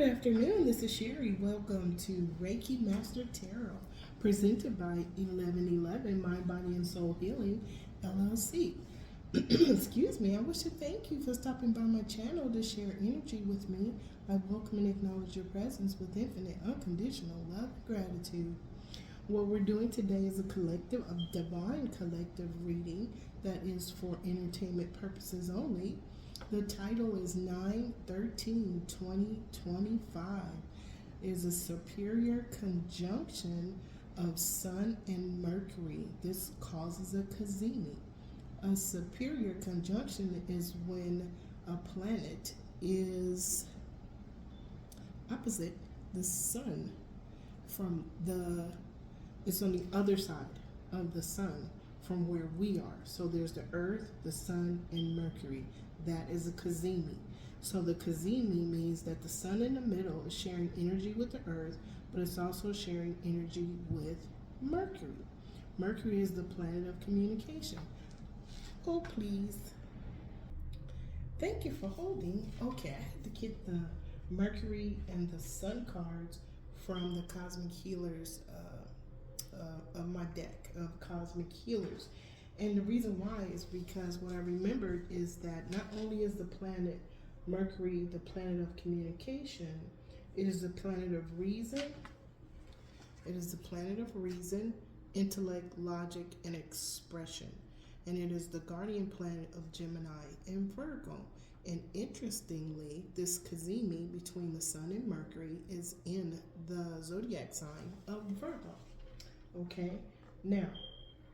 Good afternoon, this is Sherry. Welcome to Reiki Master Tarot, presented by 1111 Mind, Body, and Soul Healing, LLC. Excuse me, I wish to thank you for stopping by my channel to share energy with me. I welcome and acknowledge your presence with infinite, unconditional love and gratitude. What we're doing today is a divine collective reading that is for entertainment purposes only. The title is 9/13/2025. It is a superior conjunction of Sun and Mercury. This causes a Cazimi. A superior conjunction is when a planet is opposite the Sun it's on the other side of the Sun from where we are. So there's the Earth, the Sun, and Mercury. That is a Cazimi. So the Cazimi means that the Sun in the middle is sharing energy with the Earth, but it's also sharing energy with Mercury. Mercury is the planet of communication. Oh, please. Thank you for holding. Okay, I had to get the Mercury and the Sun cards from the Cosmic Healers of my deck of Cosmic Healers. And the reason why is because what I remembered is that not only is the planet Mercury the planet of communication, it is the planet of reason. It is the planet of reason, intellect, logic, and expression. And it is the guardian planet of Gemini and Virgo. And interestingly, this Cazimi between the Sun and Mercury is in the zodiac sign of Virgo. Okay, now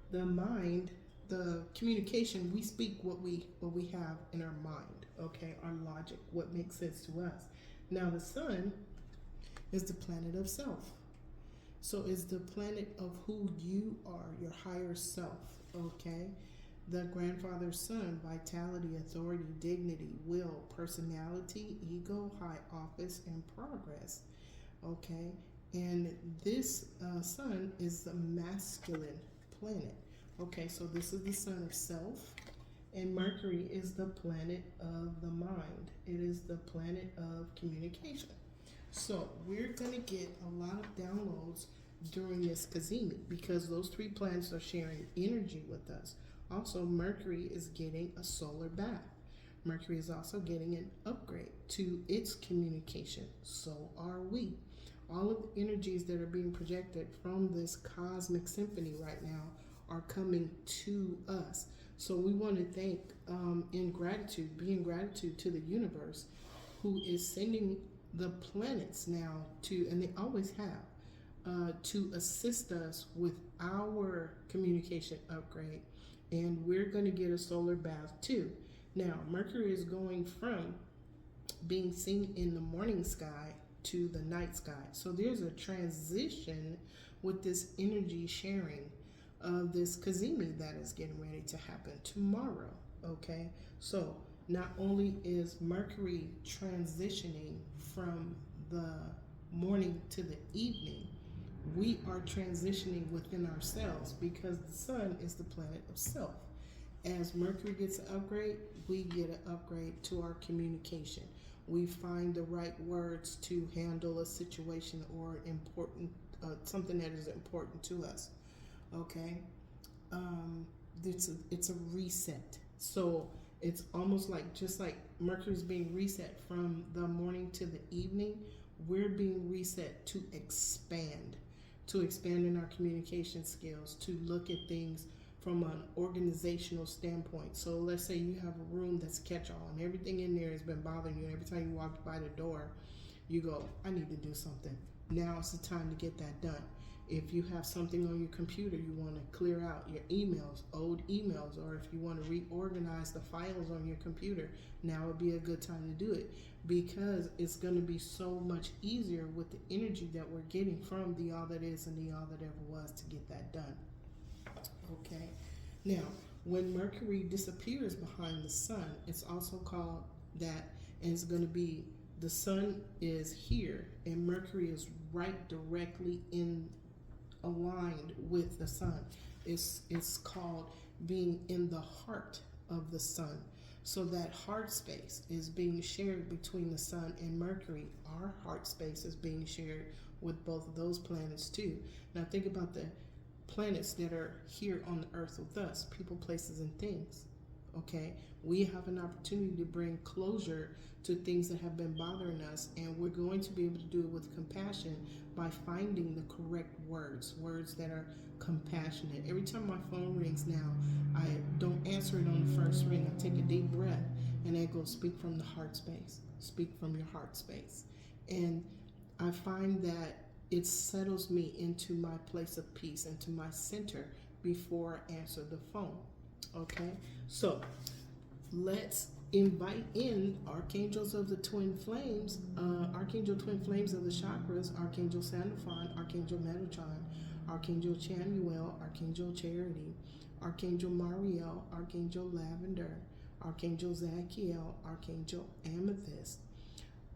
the mind, the communication, we speak what we have in our mind. Okay, our logic, what makes sense to us. Now the Sun is the planet of self, so it's the planet of who you are, your higher self. Okay, the grandfather's Sun, vitality, authority, dignity, will, personality, ego, high office, and progress. Okay, and this Sun is the masculine planet. Okay, so this is the Sun of self, and Mercury is the planet of the mind. It is the planet of communication. So we're going to get a lot of downloads during this Cazimi because those three planets are sharing energy with us. Also, Mercury is getting a solar bath. Mercury is also getting an upgrade to its communication. So are we. All of the energies that are being projected from this cosmic symphony right now are coming to us. So we want to thank be in gratitude to the universe, who is sending the planets now and they always have, to assist us with our communication upgrade. And we're going to get a solar bath too. Now, Mercury is going from being seen in the morning sky to the night sky. So there's a transition with this energy sharing of this Cazimi that is getting ready to happen tomorrow. Okay, so not only is Mercury transitioning from the morning to the evening, we are transitioning within ourselves because the Sun is the planet of self. As Mercury gets an upgrade, we get an upgrade to our communication. We find the right words to handle a situation or something that is important to us. Okay, it's a reset. So it's almost like, just like Mercury's being reset from the morning to the evening, we're being reset to expand in our communication skills, to look at things from an organizational standpoint. So let's say you have a room that's catch-all and everything in there has been bothering you. Every time you walk by the door, you go, I need to do something. Now it's the time to get that done. If you have something on your computer, you want to clear out your emails, old emails, or if you want to reorganize the files on your computer, now would be a good time to do it, because it's going to be so much easier with the energy that we're getting from the all that is and the all that ever was to get that done. Okay, now when Mercury disappears behind the Sun, it's also called that, and it's going to be, the Sun is here and Mercury is right directly aligned with the Sun. It's called being in the heart of the Sun. So that heart space is being shared between the Sun and Mercury. Our heart space is being shared with both of those planets too. Now think about the planets that are here on the earth with us, people, places, and things. Okay, we have an opportunity to bring closure to things that have been bothering us, and we're going to be able to do it with compassion by finding the correct words that are compassionate. Every time my phone rings now, I don't answer it on the first ring. I take a deep breath and I go, speak from the heart space, speak from your heart space. And I find that it settles me into my place of peace, into my center before I answer the phone. Okay, so let's invite in Archangels of the Twin Flames, Archangel Twin Flames of the Chakras, Archangel Sandalphon, Archangel Metatron, Archangel Chamuel, Archangel Charity, Archangel Mariel, Archangel Lavender, Archangel Zachiel, Archangel Amethyst.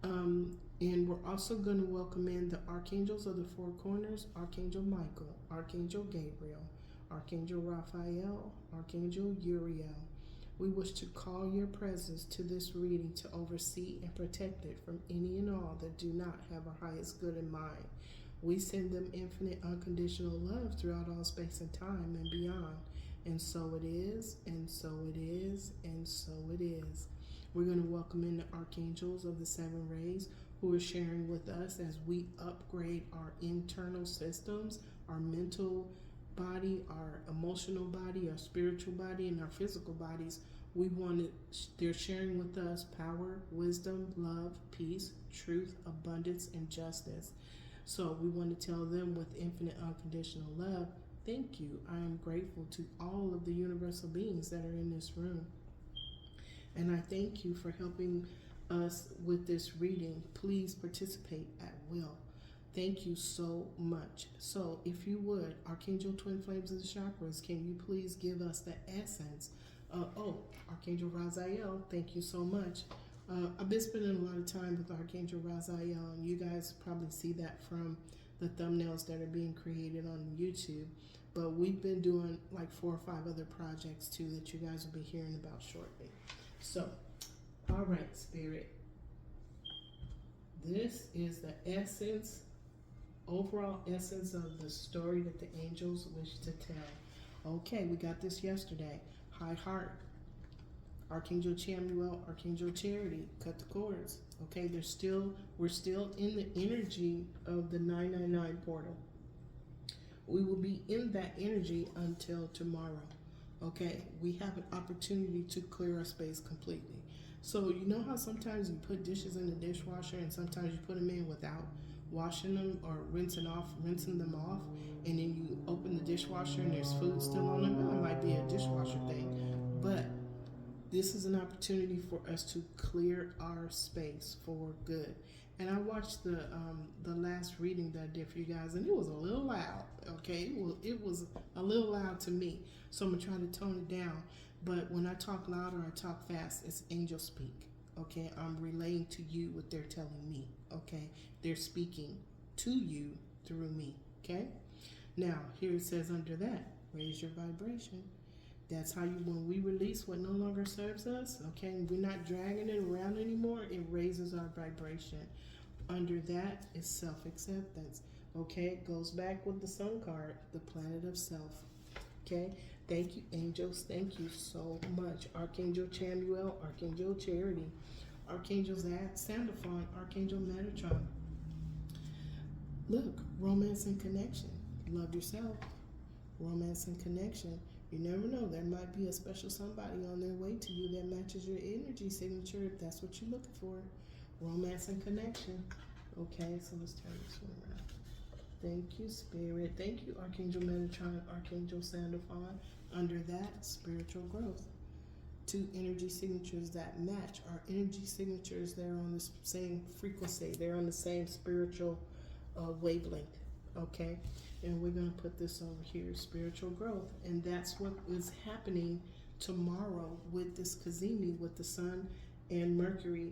And we're also going to welcome in the Archangels of the Four Corners, Archangel Michael, Archangel Gabriel, Archangel Raphael, Archangel Uriel. We wish to call your presence to this reading to oversee and protect it from any and all that do not have our highest good in mind. We send them infinite unconditional love throughout all space and time and beyond. And so it is, and so it is, and so it is. We're going to welcome in the Archangels of the Seven Rays who are sharing with us as we upgrade our internal systems, our mental body, our emotional body, our spiritual body, and our physical bodies. They're sharing with us power, wisdom, love, peace, truth, abundance, and justice. So we want to tell them with infinite unconditional love, thank you. I am grateful to all of the universal beings that are in this room. And I thank you for helping us with this reading. Please participate at will. Thank you so much. So if you would, Archangel Twin Flames of the Chakras, can you please give us the essence? Archangel Raziel, thank you so much. I've been spending a lot of time with Archangel Raziel, and you guys probably see that from the thumbnails that are being created on YouTube. But we've been doing like 4 or 5 other projects too that you guys will be hearing about shortly. So, all right, Spirit. This is the essence, overall essence of the story that the angels wish to tell. Okay, we got this yesterday. High heart. Archangel Chamuel, Archangel Charity, cut the cords. Okay, we're still in the energy of the 999 portal. We will be in that energy until tomorrow. Okay, we have an opportunity to clear our space completely. So you know how sometimes you put dishes in the dishwasher and sometimes you put them in without washing them or rinsing them off, and then you open the dishwasher and there's food still on them? That might be a dishwasher thing, but this is an opportunity for us to clear our space for good. And I watched the last reading that I did for you guys, and it was a little loud. Okay, it was a little loud to me, so I'm gonna try to tone it down. But when I talk loud or I talk fast, it's angel speak. Okay, I'm relaying to you what they're telling me. Okay, they're speaking to you through me. Okay, now here it says under that, raise your vibration. That's how when we release what no longer serves us, okay, we're not dragging it around anymore, it raises our vibration. Under that is self-acceptance. Okay, it goes back with the Sun card, the planet of self. Okay, thank you, angels. Thank you so much. Archangel Chamuel, Archangel Charity, Archangel Sandalphon, Archangel Metatron. Look, romance and connection. Love yourself. Romance and connection. You never know, there might be a special somebody on their way to you that matches your energy signature if that's what you're looking for. Romance and connection. Okay, so let's turn this one around. Thank you, Spirit. Thank you, Archangel Metatron, Archangel Sandalphon. Under that, spiritual growth. 2 energy signatures that match. Our energy signatures, they're on the same frequency. They're on the same spiritual wavelength. Okay? And we're going to put this over here, spiritual growth. And that's what is happening tomorrow with this Cazimi, with the Sun and Mercury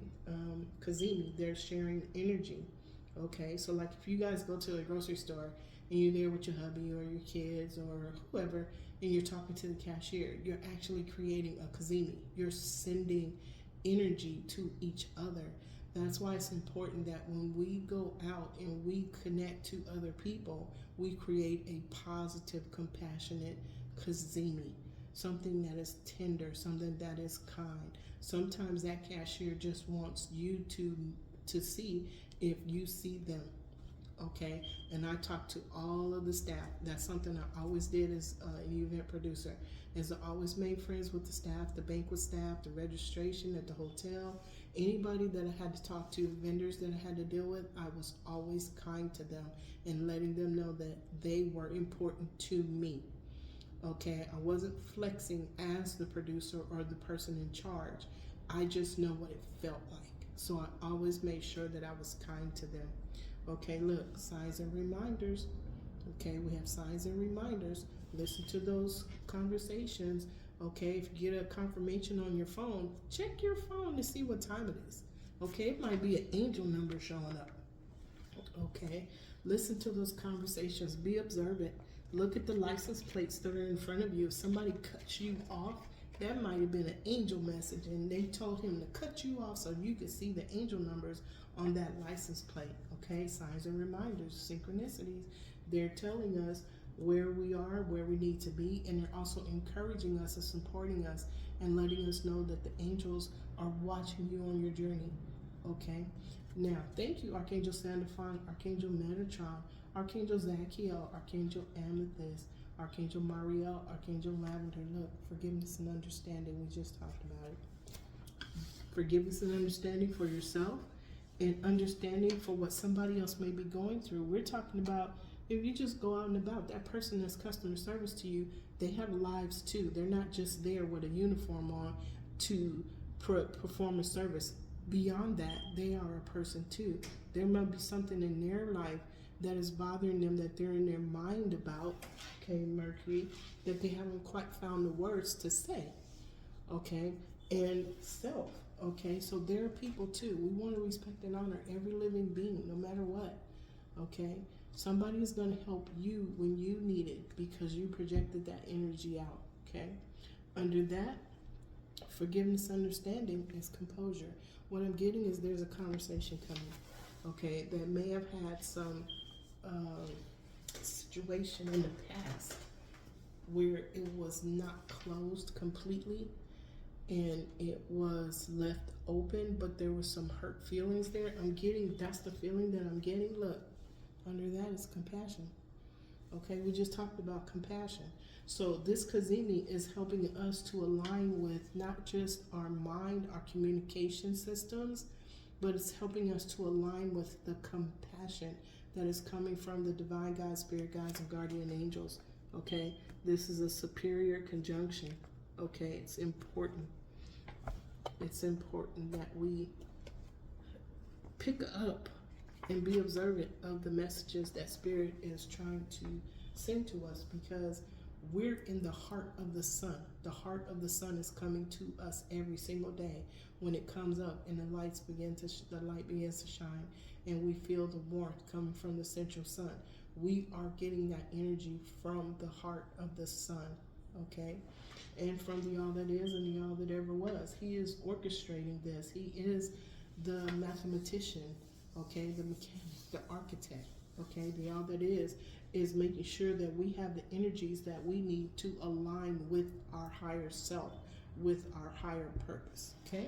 Cazimi. They're sharing energy. Okay, so like if you guys go to a grocery store and you're there with your hubby or your kids or whoever, and you're talking to the cashier, you're actually creating a Cazimi. You're sending energy to each other. That's why it's important that when we go out and we connect to other people, we create a positive, compassionate Cazimi, something that is tender, something that is kind. Sometimes that cashier just wants you to see if you see them. Okay, and I talk to all of the staff. That's something I always did as an event producer, is I always made friends with the staff, the banquet staff, the registration at the hotel, anybody that I had to talk to, vendors that I had to deal with. I was always kind to them and letting them know that they were important to me. Okay, I wasn't flexing as the producer or the person in charge. I just know what it felt like. So I always made sure that I was kind to them. Okay, look, signs and reminders. Okay, we have signs and reminders. Listen to those conversations. Okay, if you get a confirmation on your phone, check your phone to see what time it is. Okay, it might be an angel number showing up. Okay, listen to those conversations. Be observant. Look at the license plates that are in front of you. If somebody cuts you off, that might have been an angel message, and they told him to cut you off so you could see the angel numbers on that license plate. Okay, signs and reminders, synchronicities. They're telling us where we are, where we need to be, and they're also encouraging us and supporting us and letting us know that the angels are watching you on your journey. Okay, now thank you, Archangel Sandalphon, Archangel Metatron, Archangel Zachiel, Archangel Amethyst, Archangel Mariel, Archangel Lavender. Look, forgiveness and understanding. We just talked about it. Forgiveness and understanding for yourself, and understanding for what somebody else may be going through. We're talking about if you just go out and about, that person that's customer service to you, they have lives too. They're not just there with a uniform on to perform a service. Beyond that, they are a person too. There might be something in their life that is bothering them, that they're in their mind about, okay, Mercury, that they haven't quite found the words to say, okay, and self, okay, so there are people too. We want to respect and honor every living being, no matter what, okay. Somebody is going to help you when you need it because you projected that energy out, okay. Under that, forgiveness, understanding is composure. What I'm getting is there's a conversation coming, okay, that may have had some situation in the past where it was not closed completely and it was left open, but there were some hurt feelings there. I'm getting, that's the feeling that I'm getting. Look, under that is compassion. Okay, we just talked about compassion. So this Cazimi is helping us to align with not just our mind, our communication systems, but it's helping us to align with the compassion that is coming from the divine guides, spirit guides, and guardian angels. Okay, this is a superior conjunction. Okay, it's important. It's important that we pick up and be observant of the messages that spirit is trying to send to us, because we're in the heart of the sun. The heart of the sun is coming to us every single day when it comes up and the light begins to shine, and we feel the warmth coming from the central sun. We are getting that energy from the heart of the sun, okay? And from the all that is and the all that ever was. He is orchestrating this. He is the mathematician, okay? The mechanic, the architect, okay? The all that is making sure that we have the energies that we need to align with our higher self, with our higher purpose, okay?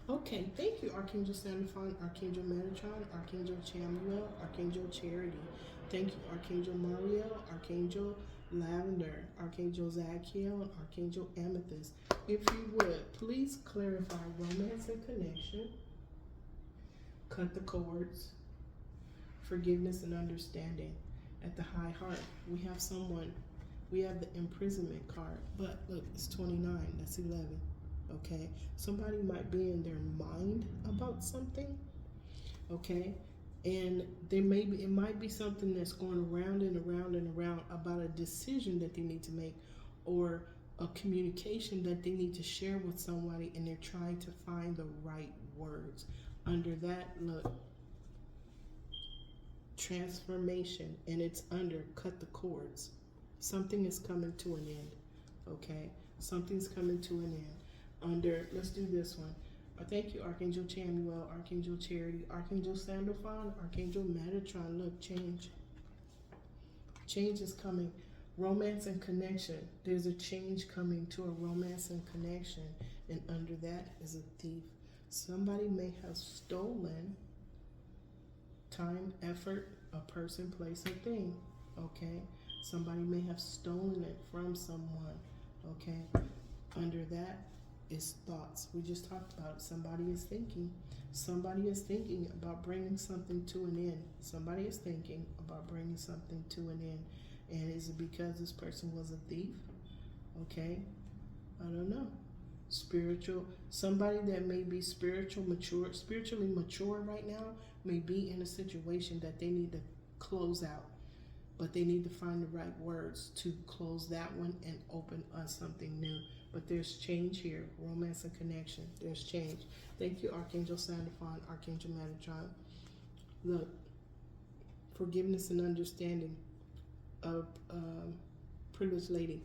Okay, thank you, Archangel Sandalphon, Archangel Metatron, Archangel Chamuel, Archangel Charity. Thank you, Archangel Mariel, Archangel Lavender, Archangel Zachiel, and Archangel Amethyst. If you would, please clarify romance and connection, cut the cords, forgiveness and understanding. At the high heart, we have someone, we have the imprisonment card, but look, it's 29, that's 11. Okay, somebody might be in their mind about something, okay, and it might be something that's going around and around and around about a decision that they need to make, or a communication that they need to share with somebody, and they're trying to find the right words. Under that, look, transformation, and it's under cut the cords. Something is coming to an end. Okay? Something's coming to an end. Let's do this one. Thank you, Archangel Chamuel, Archangel Charity, Archangel Sandalphon, Archangel Metatron. Look, change. Change is coming. Romance and connection. There's a change coming to a romance and connection. And under that is a thief. Somebody may have stolen time, effort, a person, place, or thing. Okay? Somebody may have stolen it from someone. Okay? Under that is thoughts. We just talked about it. Somebody is thinking. Somebody is thinking about bringing something to an end. Somebody is thinking about bringing something to an end. And is it because this person was a thief? Okay? I don't know. Spiritual. Somebody that may be spiritually mature right now may be in a situation that they need to close out. But they need to find the right words to close that one and open us something new. But there's change here. Romance and connection. There's change. Thank you, Archangel Sandalphon, Archangel Metatron. Look, forgiveness and understanding of privileged lady.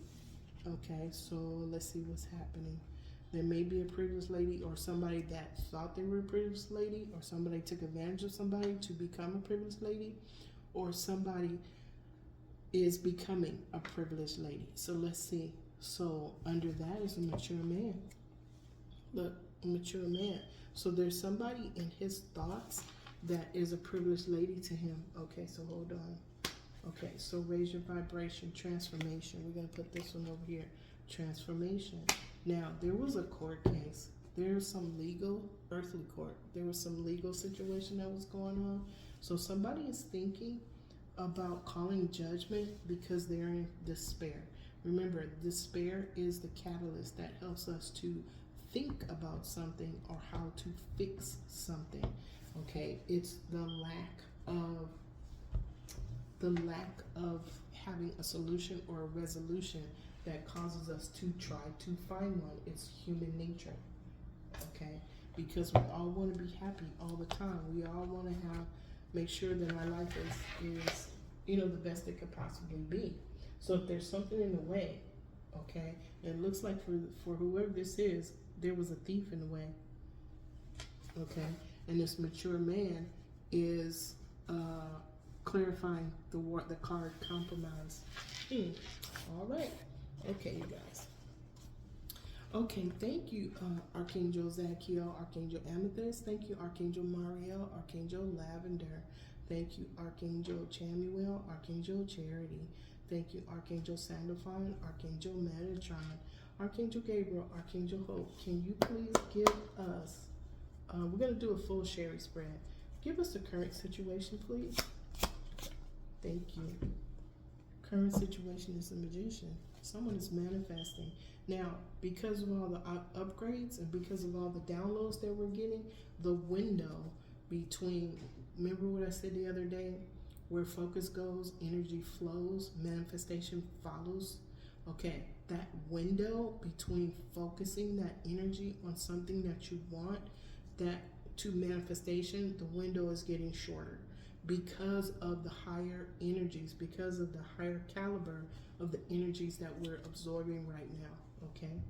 Okay, so let's see what's happening. There may be a privileged lady or somebody that thought they were a privileged lady, or somebody took advantage of somebody to become a privileged lady, or somebody is becoming a privileged lady. So let's see. So under that is a mature man. Look, a mature man. So there's somebody in his thoughts that is a privileged lady to him. Okay, so hold on. Okay, so raise your vibration, transformation. We're going to put this one over here. Transformation. Now, there was a court case. There's some legal, earthly court. There was some legal situation that was going on. So somebody is thinking about calling judgment because they're in despair. Remember, despair is the catalyst that helps us to think about something or how to fix something. Okay, it's the lack of having a solution or a resolution that causes us to try to find one. It's human nature. Okay, because we all want to be happy all the time. We all want to make sure that our life is the best it could possibly be. So if there's something in the way, okay, and it looks like for whoever this is, there was a thief in the way. Okay, and this mature man is clarifying the card compromise. All right. Okay, you guys. Okay, thank you, Archangel Zadkiel, Archangel Amethyst. Thank you, Archangel Mariel, Archangel Lavender. Thank you, Archangel Chamuel, Archangel Charity. Thank you, Archangel Sandalphon, Archangel Metatron, Archangel Gabriel, Archangel Hope. Can you please give us, we're going to do a full Sherry spread. Give us the current situation, please. Thank you. Current situation is the Magician. Someone is manifesting. Now, because of all the upgrades and because of all the downloads that we're getting, the window between, remember what I said the other day? Where focus goes, energy flows, manifestation follows. Okay, that window between focusing that energy on something that you want, that to manifestation, the window is getting shorter because of the higher energies, because of the higher caliber of the energies that we're absorbing right now. Okay,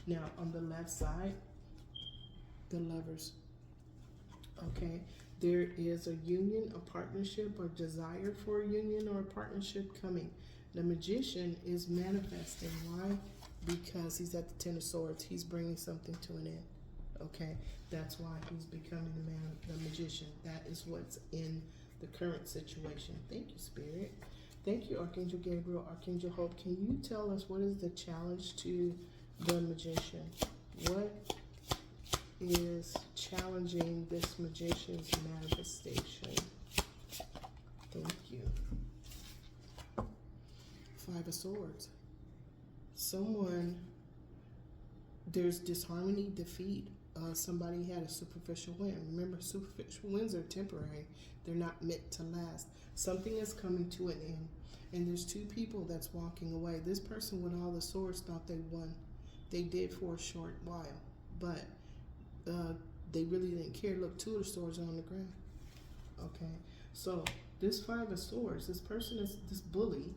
now on the left side, the Lovers. Okay, there is a union, a partnership, or desire for a union or a partnership coming. The Magician is manifesting. Why? Because he's at the Ten of Swords. He's bringing something to an end. Okay, that's why he's becoming the Magician. That is what's in the current situation. Thank you, Spirit. Thank you, Archangel Gabriel, Archangel Hope. Can you tell us what is the challenge to the Magician? What is challenging this Magician's manifestation? Thank you. Five of Swords. There's disharmony, defeat. Somebody had a superficial win. Remember, superficial wins are temporary. They're not meant to last. Something is coming to an end. And there's two people that's walking away. This person with all the swords thought they won. They did for a short while. But they really didn't care. Look, two of the swords are on the ground. Okay. So this Five of Swords, this person is this bully.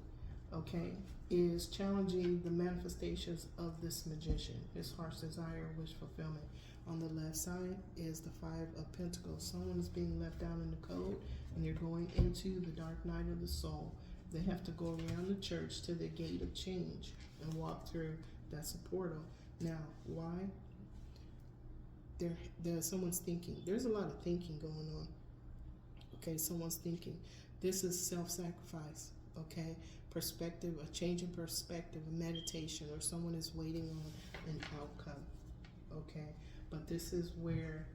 okay, is challenging the manifestations of this magician, his heart's desire, wish fulfillment. On the left side is the Five of Pentacles. Someone is being left out in the cold, and they're going into the dark night of the soul. They have to go around the church to the gate of change and walk through. That's a portal. Now, why? There's someone's thinking. There's a lot of thinking going on. Okay, someone's thinking. This is self-sacrifice. Okay, perspective, a change in perspective, a meditation, or someone is waiting on an outcome. Okay, but this is where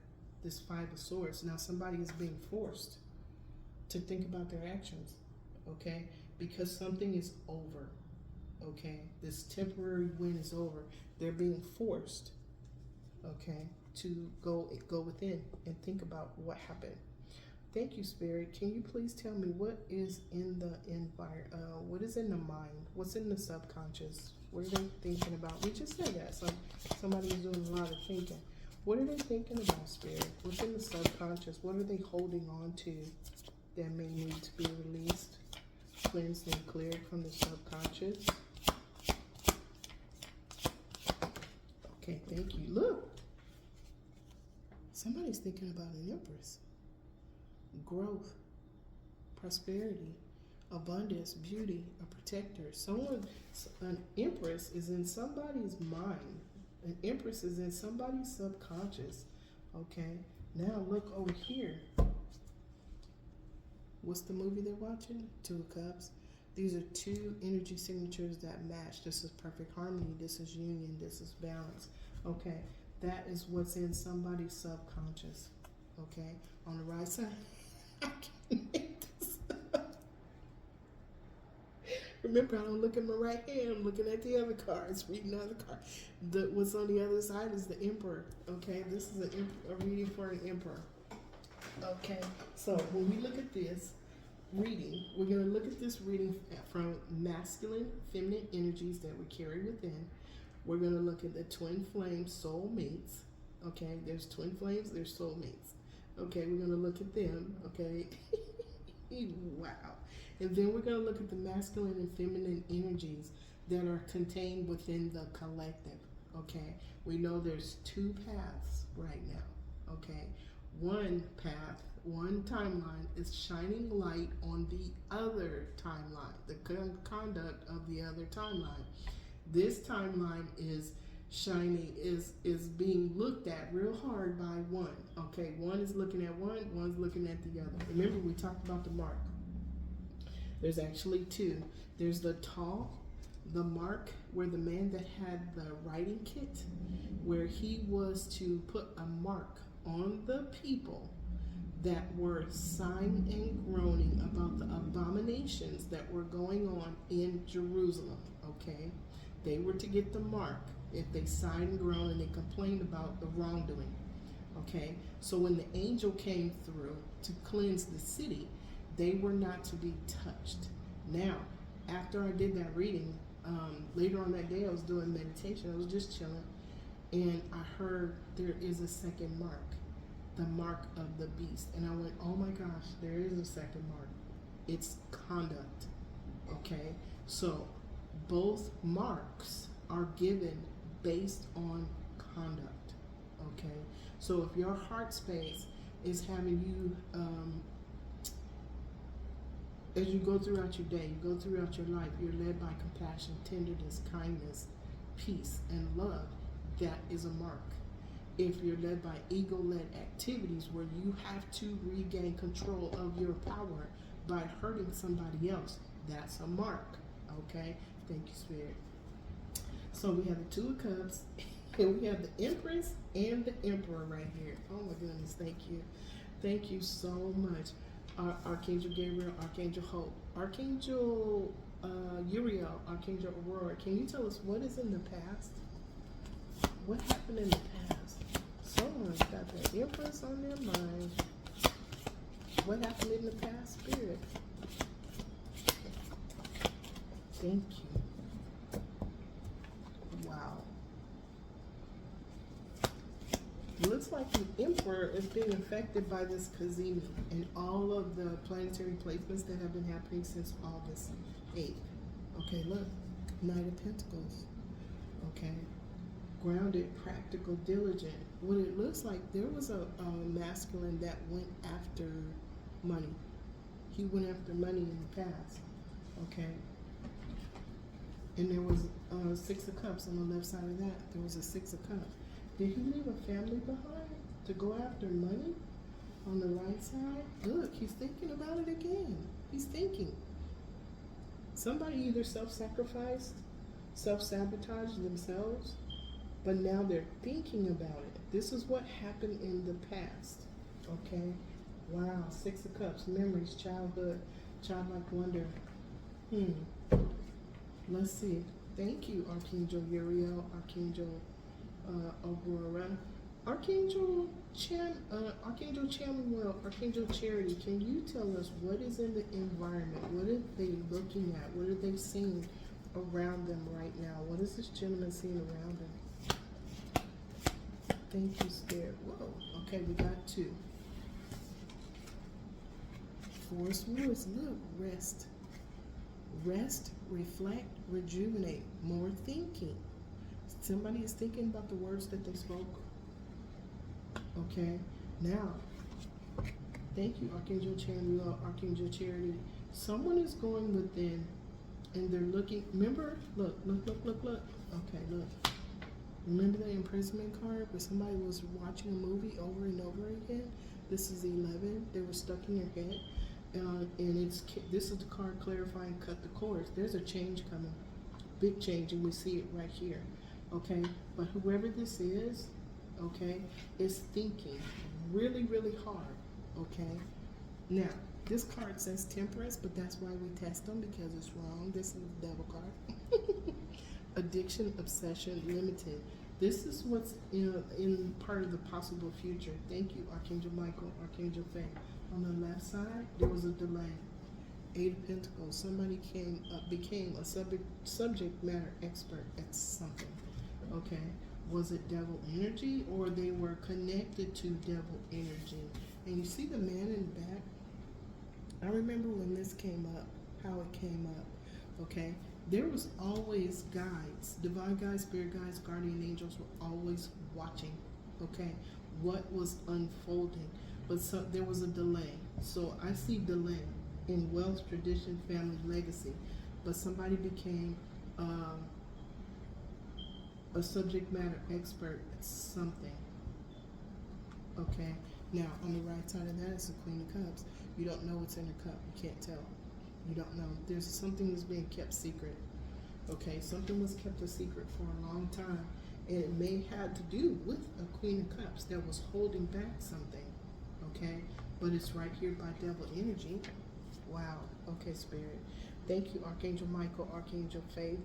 this Five of Swords. Now, somebody is being forced to think about their actions. Okay, because something is over. Okay, this temporary win is over. They're being forced, okay, to go within and think about what happened. Thank you, Spirit. Can you please tell me what is in the what is in the mind? What's in the subconscious? What are they thinking about? We just said that. Somebody is doing a lot of thinking. What are they thinking about, Spirit? What's in the subconscious? What are they holding on to that may need to be released, cleansed, and cleared from the subconscious? Okay, thank you. Look, somebody's thinking about an empress. Growth, prosperity, abundance, beauty, a protector. An empress is in somebody's mind. An empress is in somebody's subconscious. Okay, now look over here. What's the movie they're watching? Two of Cups. These are two energy signatures that match. This is perfect harmony. This is union. This is balance. Okay, that is what's in somebody's subconscious. Okay, on the right side, I can't make this up. Remember, I don't look at my right hand. I'm looking at the other cards, reading the other card. What's on the other side is the Emperor. Okay, this is a reading for an Emperor. Okay, so when we look at this reading, we're going to look at this reading from masculine, feminine energies that we carry within. We're going to look at the twin flame soulmates. Okay, there's twin flames, there's soulmates. Okay, we're going to look at them. Okay, wow. And then we're going to look at the masculine and feminine energies that are contained within the collective. Okay, we know there's two paths right now. Okay, one path, one timeline is shining light on the other timeline, the conduct of the other timeline. This timeline is shining, is being looked at real hard by one. Okay, one is looking at one, one's looking at the other. Remember, we talked about the mark. There's actually two. There's the mark where the man that had the writing kit, where he was to put a mark on the people that were sighing and groaning about the abominations that were going on in Jerusalem. Okay, they were to get the mark if they sighed and groaned and they complained about the wrongdoing. Okay, so when the angel came through to cleanse the city, they were not to be touched. Now, after I did that reading, later on that day I was doing meditation. I was just chilling, and I heard there is a second mark, the mark of the beast. And I went, oh my gosh, there is a second mark. It's conduct. Okay, so both marks are given based on conduct. Okay, so if your heart space is having you, as you go throughout your day, you go throughout your life, you're led by compassion, tenderness, kindness, peace, and love, that is a mark. If you're led by ego-led activities where you have to regain control of your power by hurting somebody else, that's a mark. Okay, thank you, Spirit. So we have the Two of Cups, and we have the Empress and the Emperor right here. Oh my goodness, thank you. Thank you so much. Archangel Gabriel, Archangel Hope, Archangel Uriel, Archangel Aurora. Can you tell us what is in the past? What happened in the past? Someone's got the Empress on their mind. What happened in the past, Spirit? Thank you. Wow. Looks like the Emperor is being affected by this Cazimi and all of the planetary placements that have been happening since August 8th. Okay, look, Knight of Pentacles. Okay, grounded, practical, diligent. What it looks like, there was a masculine that went after money. He went after money in the past. Okay, and there was Six of Cups on the left side of that. There was a Six of Cups. Did he leave a family behind to go after money? On the right side, look, he's thinking about it again. He's thinking. Somebody either self-sacrificed, self-sabotaged themselves, but now they're thinking about it. This is what happened in the past. Okay? Wow, Six of Cups, memories, childhood, childlike wonder. Let's see. Thank you, Archangel Uriel, Archangel Aurora. Archangel Chamuel, Archangel Charity, can you tell us what is in the environment? What are they looking at? What are they seeing around them right now? What is this gentleman seeing around them? Thank you, Spirit. Whoa. Okay, we got two. Four Swords. Look, rest. Rest, reflect, rejuvenate. More thinking. Somebody is thinking about the words that they spoke. Okay, now, thank you, Archangel Chamuel, Archangel Charity. Someone is going within, and they're looking. Remember, look. Okay, look. Remember the imprisonment card where somebody was watching a movie over and over again? This is 11. They were stuck in your head, and this is the card clarifying. Cut the cords. There's a change coming, big change, and we see it right here. Okay, but whoever this is, okay, is thinking really, really hard. Okay, now this card says Temperance, but that's why we test them, because it's wrong. This is the Devil card. Addiction, obsession, limited. This is what's in part of the possible future. Thank you, Archangel Michael, Archangel Faye. On the left side, there was a delay. Eight of Pentacles. Somebody became a subject matter expert at something. Okay, was it devil energy, or they were connected to devil energy? And you see the man in the back? I remember when this came up, how it came up. Okay, there was always guides, divine guides, spirit guides, guardian angels were always watching. Okay, what was unfolding, but there was a delay. So I see delay in wealth, tradition, family, legacy, but somebody became a subject matter expert at something. Okay, now on the right side of that is the Queen of Cups. You don't know what's in her cup. You can't tell. You don't know. There's something that's being kept secret. Okay, something was kept a secret for a long time, and it may have to do with a Queen of Cups that was holding back something. Okay, but it's right here by devil energy. Wow. Okay, Spirit. Thank you, Archangel Michael, Archangel Faith.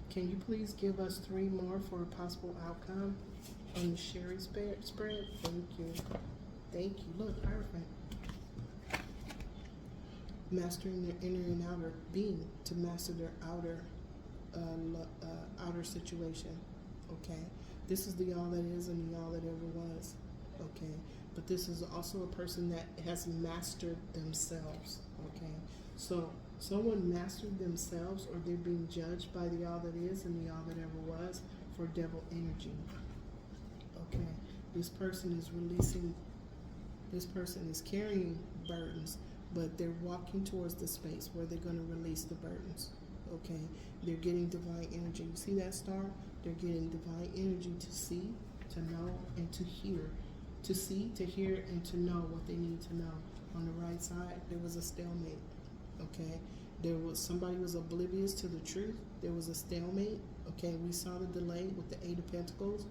Can you please give us 3 more for a possible outcome on the Sherry spread? Thank you. Thank you. Look, Hierophant. Mastering their inner and outer being to master their outer situation. Okay. This is the all that is and the all that ever was. Okay. But this is also a person that has mastered themselves. Okay. So someone mastered themselves, or they're being judged by the all that is and the all that ever was for devil energy. Okay, this person is releasing, this person is carrying burdens, but they're walking towards the space where they're going to release the burdens. Okay, they're getting divine energy. You see that star? They're getting divine energy to see, to know, and to hear. To see, to hear, and to know what they need to know. On the right side, there was a stalemate. Okay, somebody was oblivious to the truth. There was a stalemate. Okay, we saw the delay with the Eight of Pentacles.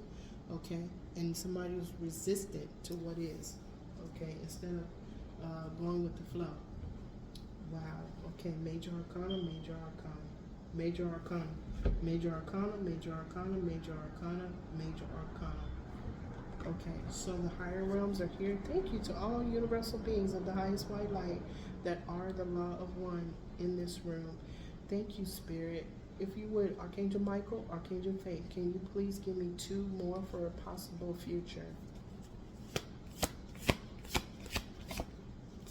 Okay, and somebody was resistant to what is. Okay, instead of going with the flow. Wow. Okay, major arcana, major arcana, major arcana, major arcana, major arcana, major arcana, major arcana. Okay, so the higher realms are here. Thank you to all universal beings of the highest white light that are the law of one in this room. Thank you, Spirit. If you would, Archangel Michael, Archangel Faith, can you please give me 2 more for a possible future?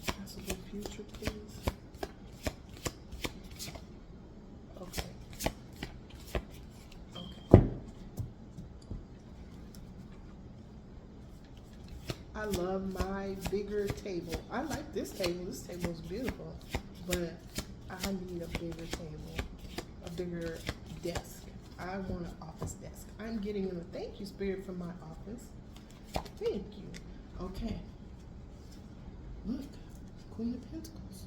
Possible future, please. Okay, I love my bigger table. I like this table. This table is beautiful, but I need a bigger table, a bigger desk. I want an office desk. I'm getting a thank you, Spirit, from my office. Thank you. Okay. Look, Queen of Pentacles.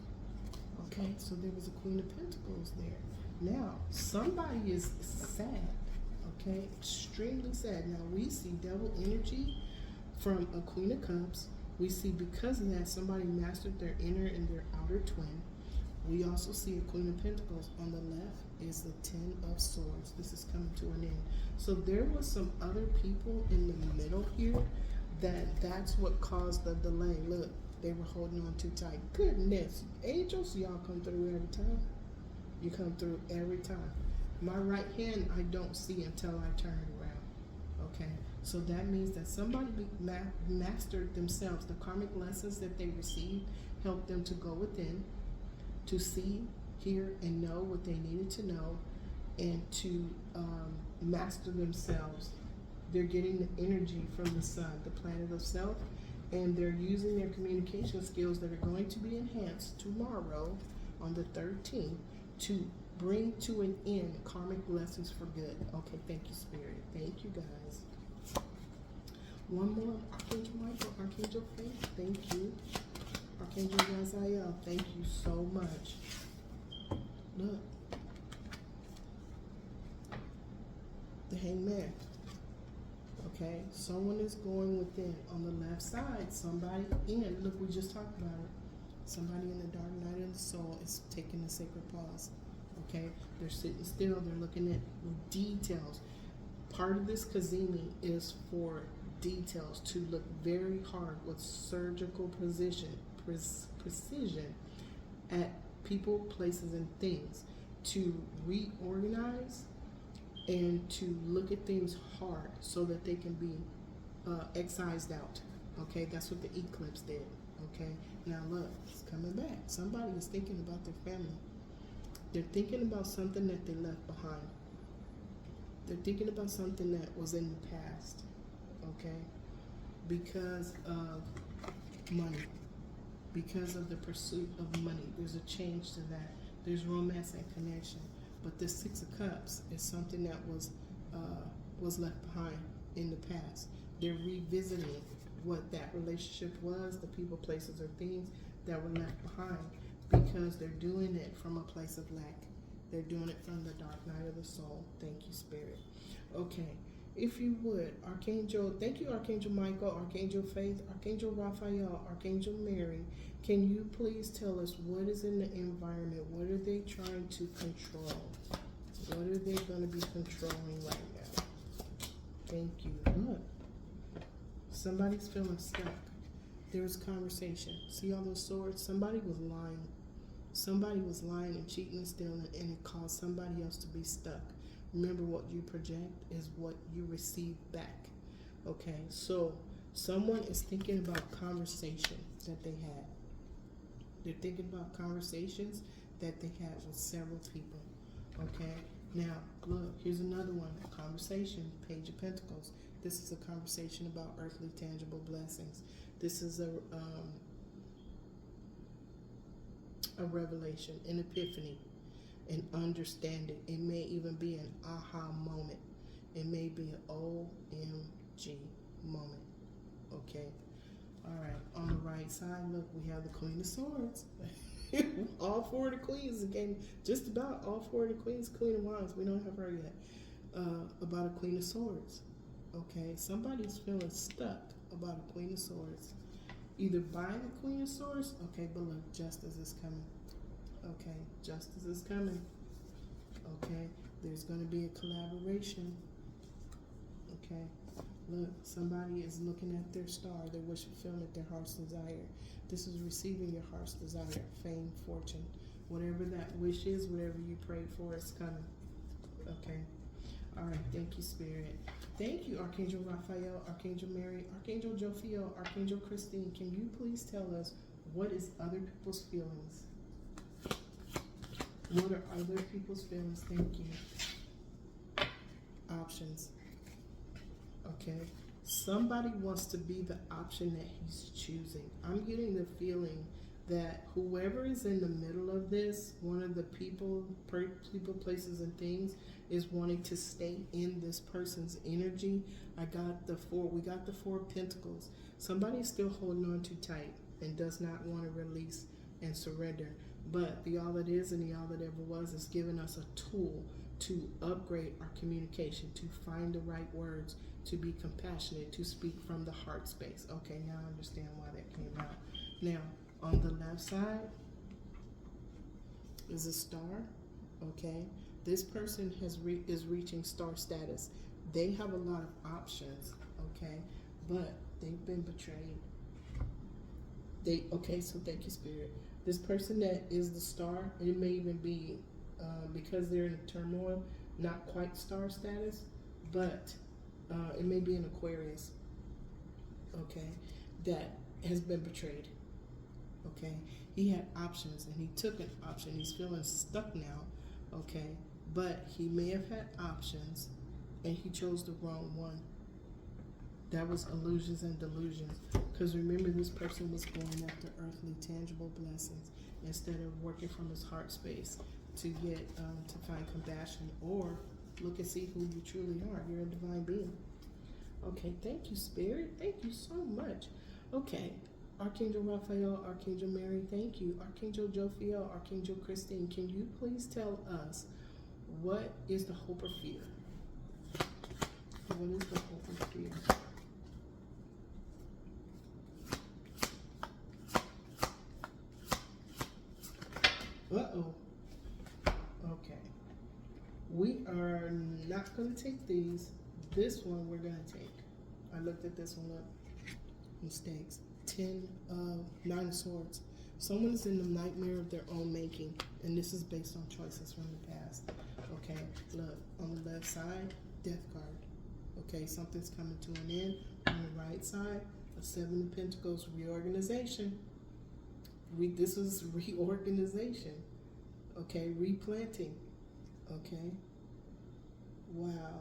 Okay, so there was a Queen of Pentacles there. Now, somebody is sad. Okay, extremely sad. Now, we see double energy from a Queen of Cups. We see because of that, somebody mastered their inner and their outer twin. We also see a Queen of Pentacles. On the left is the Ten of Swords. This is coming to an end. So there was some other people in the middle here that's what caused the delay. Look, they were holding on too tight. Goodness, angels, y'all come through every time. You come through every time. My right hand, I don't see until I turn it around. Okay, so that means that somebody mastered themselves. The karmic lessons that they received helped them to go within, to see, hear, and know what they needed to know, and to master themselves. They're getting the energy from the sun, the planet of self, and they're using their communication skills that are going to be enhanced tomorrow on the 13th to bring to an end karmic lessons for good. Okay, thank you, Spirit. Thank you, guys. One more, Archangel Michael, Archangel Faith, thank you. Archangel Raziel, thank you so much. Look. The Hangman. Okay, someone is going within. On the left side, somebody in. Look, we just talked about it. Somebody in the dark night of the soul is taking a sacred pause. Okay, they're sitting still. They're looking at details. Part of this Cazimi is for details, to look very hard with surgical precision at people, places, and things, to reorganize and to look at things hard so that they can be excised out. Okay, that's what the eclipse did. Okay, now look, it's coming back. Somebody is thinking about their family. They're thinking about something that they left behind. They're thinking about something that was in the past. Okay, because of money, because of the pursuit of money. There's a change to that. There's romance and connection. But this Six of Cups is something that was left behind in the past. They're revisiting what that relationship was, the people, places, or things that were left behind, because they're doing it from a place of lack. They're doing it from the dark night of the soul. Thank you, Spirit. Okay, if you would, Archangel, thank you, Archangel Michael, Archangel Faith, Archangel Raphael, Archangel Mary. Can you please tell us what is in the environment? What are they trying to control? What are they going to be controlling right now? Thank you. Look, somebody's feeling stuck. There's conversation. See all those swords? Somebody was lying. Somebody was lying and cheating and stealing, and it caused somebody else to be stuck. Remember, what you project is what you receive back. Okay, so someone is thinking about conversation that they had. They're thinking about conversations that they had with several people. Okay, now look, here's another one. A conversation, Page of Pentacles. This is a conversation about earthly tangible blessings. This is a revelation, an epiphany, an understanding. It may even be an aha moment. It may be an OMG moment. Okay. All right. On the right side, look, we have the Queen of Swords. All four of the queens again. Just about all four of the queens. Queen of Wands. We don't have her yet. About a Queen of Swords. Okay. Somebody's feeling stuck about a Queen of Swords. Either by the Queen of Swords. Okay, but look, justice is coming. Okay, justice is coming. Okay, there's going to be a collaboration. Okay, look, somebody is looking at their star, their wish fulfillment, their heart's desire. This is receiving your heart's desire, fame, fortune. Whatever that wish is, whatever you prayed for, it's coming. Okay, all right, thank you, Spirit. Thank you, Archangel Raphael, Archangel Mary, Archangel Jophiel, Archangel Christine. Can you please tell us what is other people's feelings? What are other people's feelings? Thank you. Options. Okay. Somebody wants to be the option that he's choosing. I'm getting the feeling that whoever is in the middle of this, one of the people, places, and things, is wanting to stay in this person's energy. We got the Four of Pentacles. Somebody's still holding on too tight and does not want to release and surrender. But the all it is and the all it ever was is giving us a tool to upgrade our communication, to find the right words, to be compassionate, to speak from the heart space. Okay, now I understand why that came out. Now, on the left side is a star. Okay, this person is reaching star status. They have a lot of options. Okay, but they've been betrayed. So thank you, Spirit. This person that is the star, it may even be because they're in turmoil, not quite star status, but it may be an Aquarius. Okay, that has been betrayed. Okay, he had options and he took an option. He's feeling stuck now. Okay, but he may have had options and he chose the wrong one. That was illusions and delusions. Because remember, this person was going after earthly, tangible blessings instead of working from his heart space to get to find compassion or look and see who you truly are. You're a divine being. Okay, thank you, Spirit. Thank you so much. Okay, Archangel Raphael, Archangel Mary, thank you. Archangel Jophiel, Archangel Christine, can you please tell us what is the hope or fear? What is the hope or fear? Uh-oh. Okay. We are not going to take these. This one we're going to take. I looked at this one up. Mistakes. 9 of Swords. Someone is in the nightmare of their own making, and this is based on choices from the past. Okay, look, on the left side, Death card. Okay, something's coming to an end. On the right side, a 7 of Pentacles, reorganization. This is reorganization. Okay, replanting. Okay, wow.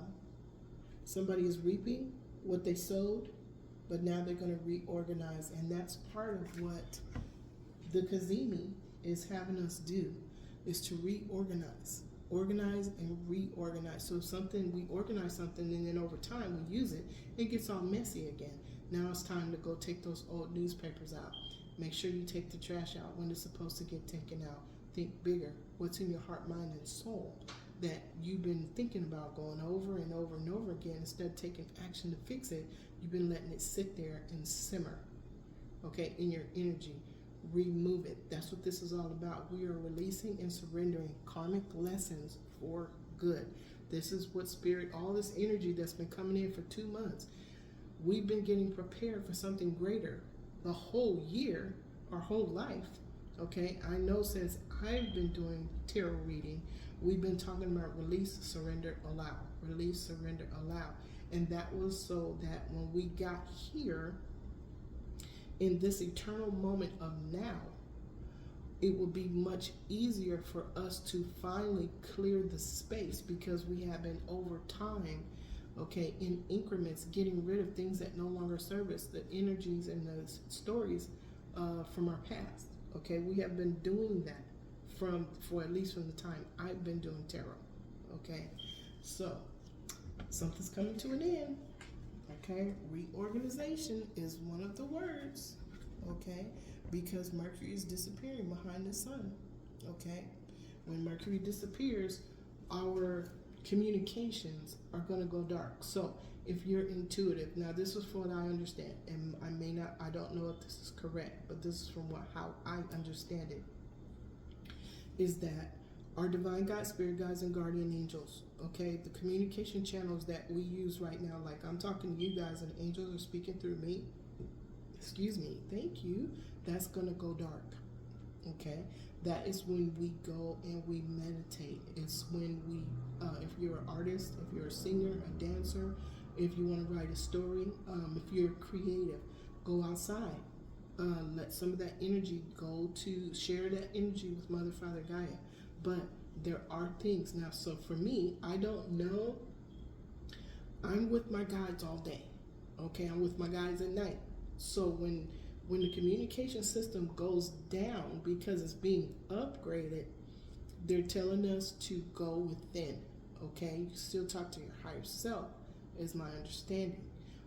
Somebody is reaping what they sowed, but now they're going to reorganize, and that's part of what the Cazimi is having us do, is to reorganize, organize and reorganize. So we organize something, and then over time we use it, it gets all messy again. Now it's time to go take those old newspapers out. Make sure you take the trash out when it's supposed to get taken out. Think bigger. What's in your heart, mind, and soul that you've been thinking about going over and over and over again, instead of taking action to fix it, you've been letting it sit there and simmer, okay, in your energy. Remove it. That's what this is all about. We are releasing and surrendering karmic lessons for good. This is what Spirit, all this energy that's been coming in for 2 months, we've been getting prepared for something greater the whole year, our whole life. Okay, I know since I've been doing tarot reading, we've been talking about release, surrender, allow. Release, surrender, allow. And that was so that when we got here in this eternal moment of now, it will be much easier for us to finally clear the space, because we have been over time, okay, in increments, getting rid of things that no longer serve us, the energies and the stories from our past. Okay, we have been doing that for at least from the time I've been doing tarot. Okay, so something's coming to an end. Okay, reorganization is one of the words. Okay, because Mercury is disappearing behind the sun. Okay, when Mercury disappears, our communications are going to go dark. So if you're intuitive, now this is from what I understand, and I don't know if this is correct, but this is from how I understand it, is that our divine guides, spirit guides, and guardian angels, okay, the communication channels that we use right now, like I'm talking to you guys and angels are speaking through me, excuse me, thank you, that's going to go dark. Okay, that is when we go and we meditate. It's when we, if you're an artist, if you're a singer, a dancer, if you want to write a story, if you're creative, go outside. Let some of that energy go to share that energy with Mother, Father, Gaia. But there are things now. So for me, I don't know. I'm with my guides all day. Okay, I'm with my guys at night. So when the communication system goes down because it's being upgraded, they're telling us to go within. Okay, you can still talk to your higher self, is my understanding,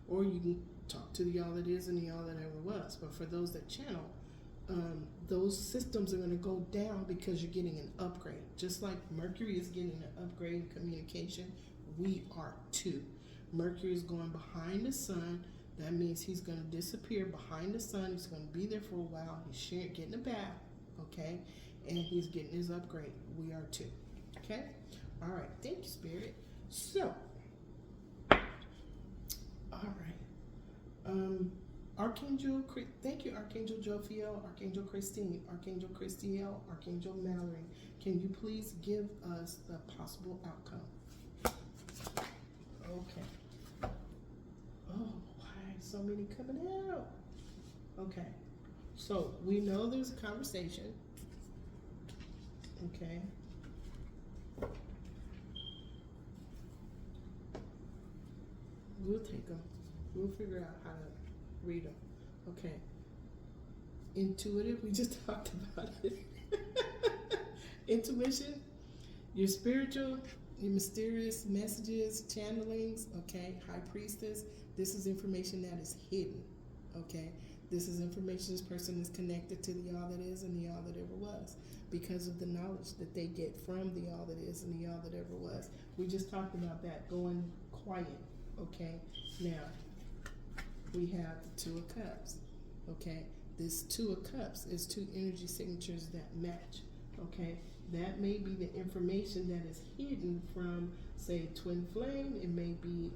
or you can talk to the all that is and the all that ever was. But for those that channel, those systems are going to go down because you're getting an upgrade. Just like Mercury is getting an upgrade in communication, we are too. Mercury is going behind the sun. That means he's going to disappear behind the sun. He's going to be there for a while. He's getting a bath, okay? And he's getting his upgrade. We are too, okay? All right. Thank you, Spirit. So, all right. Archangel, thank you, Archangel Jophiel, Archangel Christine, Archangel Christiel, Archangel Mallory. Can you please give us the possible outcome? Okay. Oh, why so many coming out? Okay. So we know there's a conversation. Okay. We'll take them. We'll figure out how to read them. Okay. Intuitive, we just talked about it. Intuition, your spiritual, your mysterious messages, channelings, okay? High priestess, this is information that is hidden, okay? This is information this person is connected to the all that is and the all that ever was because of the knowledge that they get from the all that is and the all that ever was. We just talked about that, going quiet, okay? Now, we have the Two of Cups, okay? This Two of Cups is two energy signatures that match, okay? That may be the information that is hidden from, say, twin flame. It may be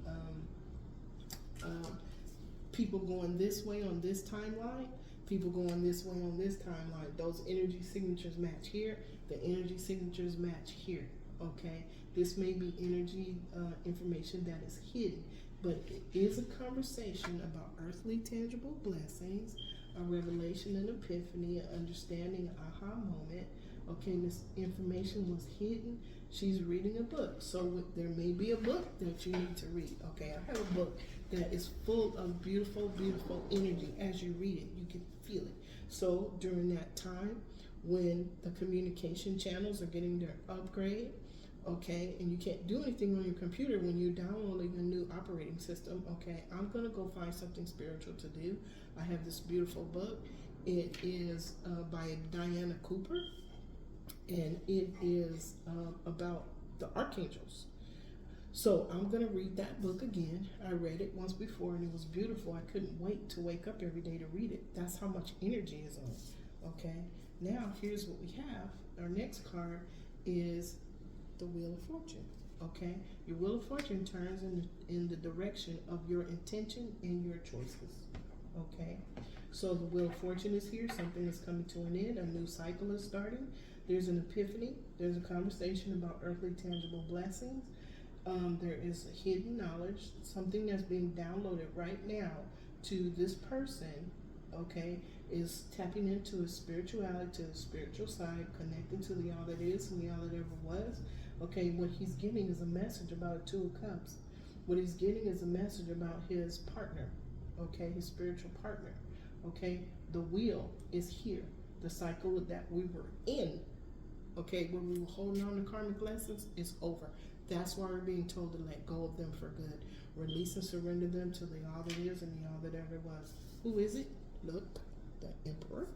people going this way on this timeline, people going this way on this timeline. Those energy signatures match here. The energy signatures match here, okay? This may be energy information that is hidden, but it is a conversation about earthly tangible blessings, a revelation, an epiphany, an understanding, an aha moment. Okay, this information was hidden. She's reading a book, so there may be a book that you need to read. Okay, I have a book that is full of beautiful, beautiful energy. As you read it, you can feel it. So during that time, when the communication channels are getting their upgrade, okay, and you can't do anything on your computer when you're downloading a new operating system, okay, I'm going to go find something spiritual to do. I have this beautiful book. It is by Diana Cooper, and it is about the Archangels. So I'm going to read that book again. I read it once before, and it was beautiful. I couldn't wait to wake up every day to read it. That's how much energy is on it, okay? Now, here's what we have. Our next card is the Wheel of Fortune, okay? Your Wheel of Fortune turns in the direction of your intention and your choices, okay? So the Wheel of Fortune is here. Something is coming to an end. A new cycle is starting. There's an epiphany. There's a conversation about earthly tangible blessings. There is a hidden knowledge, something that's being downloaded right now to this person, okay, is tapping into his spirituality, to the spiritual side, connecting to the all that is and the all that ever was. Okay, what he's getting is a message about a Two of Cups. What he's getting is a message about his partner, okay, his spiritual partner, okay. The wheel is here. The cycle that we were in, okay, when we were holding on to karmic lessons, is over. That's why we're being told to let go of them for good. Release and surrender them to the all that is and the all that ever was. Who is it? Look, the Emperor.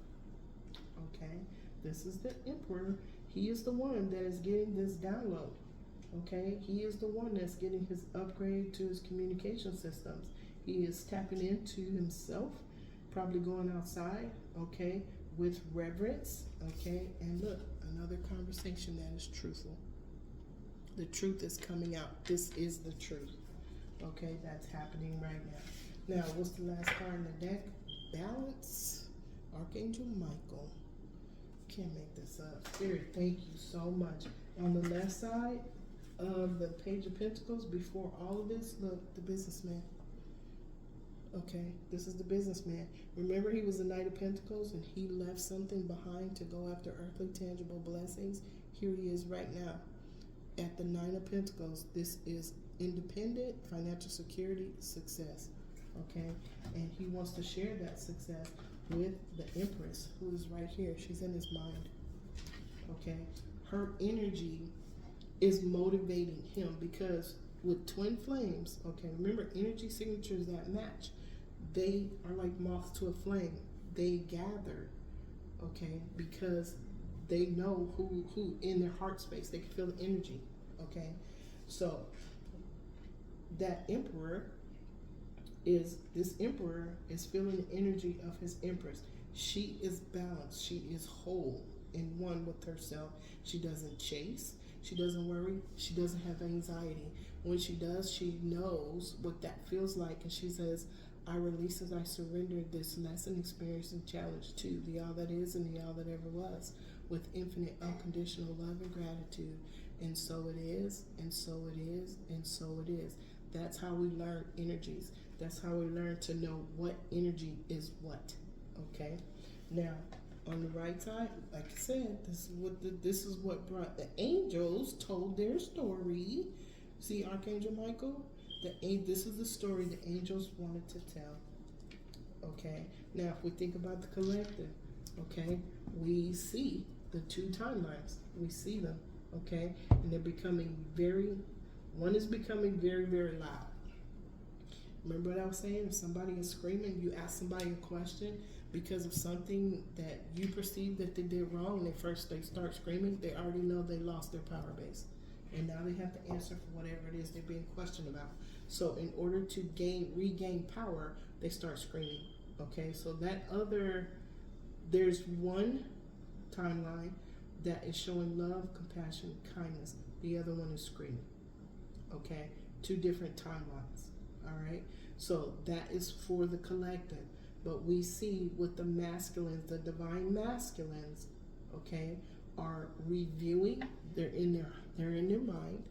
Okay, this is the Emperor. He is the one that is getting this download. Okay, he is the one that's getting his upgrade to his communication systems. He is tapping into himself, probably going outside, okay, with reverence, okay, and look, another conversation that is truthful. The truth is coming out. This is the truth. Okay, that's happening right now. Now, what's the last card in the deck? Balance. Archangel Michael. Can't make this up. Spirit, thank you so much. On the left side of the Page of Pentacles, before all of this, look, the businessman. Okay, this is the businessman. Remember, he was the Knight of Pentacles, and he left something behind to go after earthly tangible blessings. Here he is right now. At the Nine of Pentacles, this is independent, financial security, success. okay? And he wants to share that success with the Empress, who is right here. She's in his mind, okay? Her energy is motivating him because with twin flames, okay, remember energy signatures that match, they are like moths to a flame. They gather, okay, because they know who in their heart space, they can feel the energy, okay? So that this emperor is feeling the energy of his empress. She is balanced, she is whole in one with herself. She doesn't chase, she doesn't worry, she doesn't have anxiety. When she does, she knows what that feels like, and she says, I release as I surrender this lesson, experience, and challenge to the all that is and the all that ever was, with infinite unconditional love and gratitude. And so it is, and so it is, and so it is. That's how we learn energies. That's how we learn to know what energy is what. Okay? Now, on the right side, like I said, this is what brought the angels told their story. See Archangel Michael? This is the story the angels wanted to tell. Okay? Now, if we think about the collective, okay, we see the two timelines. We see them, okay? And they're becoming one is becoming very, very loud. Remember what I was saying? If somebody is screaming, you ask somebody a question because of something that you perceive that they did wrong, they start screaming, they already know they lost their power base. And now they have to answer for whatever it is they're being questioned about. So in order to regain power, they start screaming. Okay, so there's one timeline that is showing love, compassion, kindness. The other one is screaming. Okay, two different timelines. All right, so that is for the collective. But we see with the masculines, the divine masculines, okay, are reviewing. They're in their mind.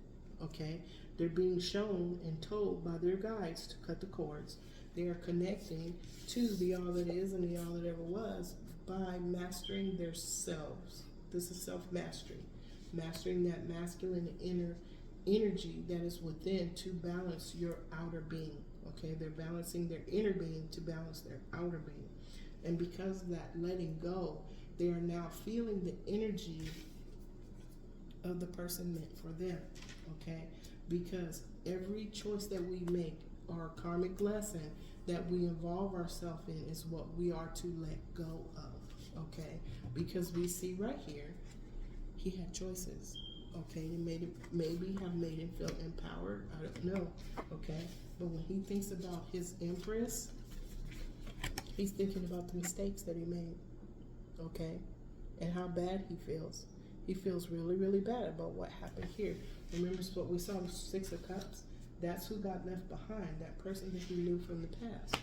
Okay, they're being shown and told by their guides to cut the cords. They are connecting to the all that is and the all that ever was by mastering their selves. This is self-mastery, mastering that masculine inner energy that is within to balance your outer being. Okay, they're balancing their inner being to balance their outer being. And because of that letting go, they are now feeling the energy of the person meant for them. Okay, because every choice that we make, our karmic lesson that we involve ourselves in, is what we are to let go of. Okay, because we see right here, he had choices. Okay, they maybe have made him feel empowered. I don't know. Okay, but when he thinks about his empress, he's thinking about the mistakes that he made. Okay, and how bad he feels. He feels really, really bad about what happened here. Remember what we saw with Six of Cups? That's who got left behind, that person that he knew from the past.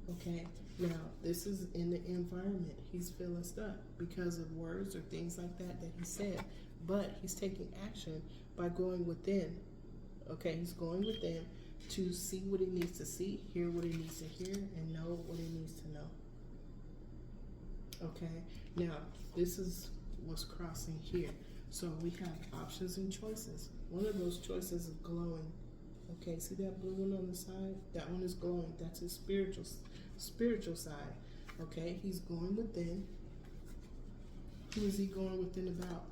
Okay, now this is in the environment. He's feeling stuck because of words or things like that he said. But he's taking action by going within. Okay, he's going within to see what he needs to see, hear what he needs to hear, and know what he needs to know. Okay, now this is what's crossing here. So we have options and choices. One of those choices is glowing. Okay, see that blue one on the side? That one is glowing. That's his spiritual side. Okay, he's going within. Who is he going within about?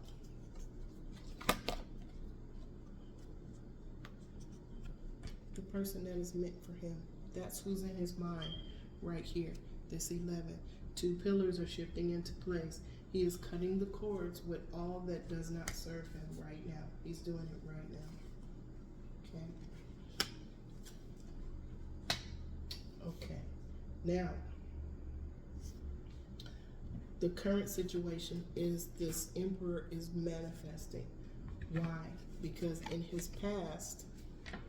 The person that is meant for him. That's who's in his mind right here. This 11. Two pillars are shifting into place. He is cutting the cords with all that does not serve him right now. He's doing it right now. Okay. Okay. Now, the current situation is this emperor is manifesting. Why? Because in his past,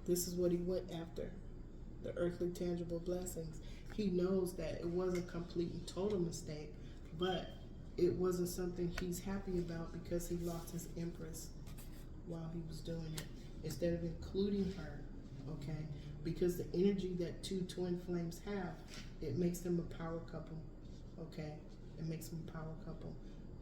this is what he went after, the earthly tangible blessings. He knows that it wasn't a complete and total mistake, but it wasn't something he's happy about because he lost his empress while he was doing it, instead of including her, okay? Because the energy that two twin flames have, it makes them a power couple, okay? It makes them a power couple.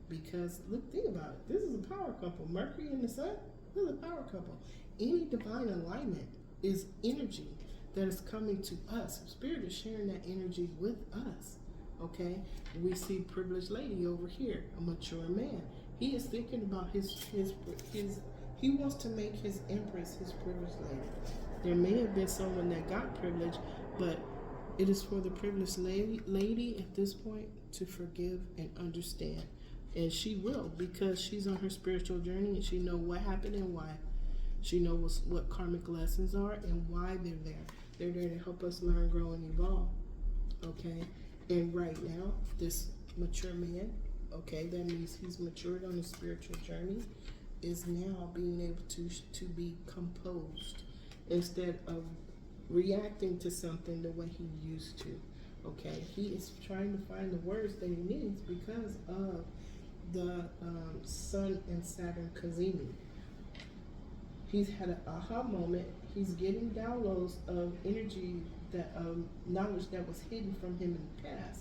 Because, look, think about it. This is a power couple. Mercury and the Sun, this is a power couple. Any divine alignment is energy. that is coming to us. Spirit is sharing that energy with us. Okay, we see privileged lady over here, a mature man. He is thinking about his. He wants to make his empress his privileged lady. There may have been someone that got privilege, but it is for the privileged lady at this point to forgive and understand. And she will, because she's on her spiritual journey and she knows what happened and why. She knows what karmic lessons are and why they're there. They're there to help us learn, grow, and evolve. Okay? And right now, this mature man, okay, that means he's matured on his spiritual journey, is now being able to be composed instead of reacting to something the way he used to. Okay? He is trying to find the words that he needs because of the Sun and Saturn Cazimi. He's had an aha moment. He's getting downloads of energy, that knowledge that was hidden from him in the past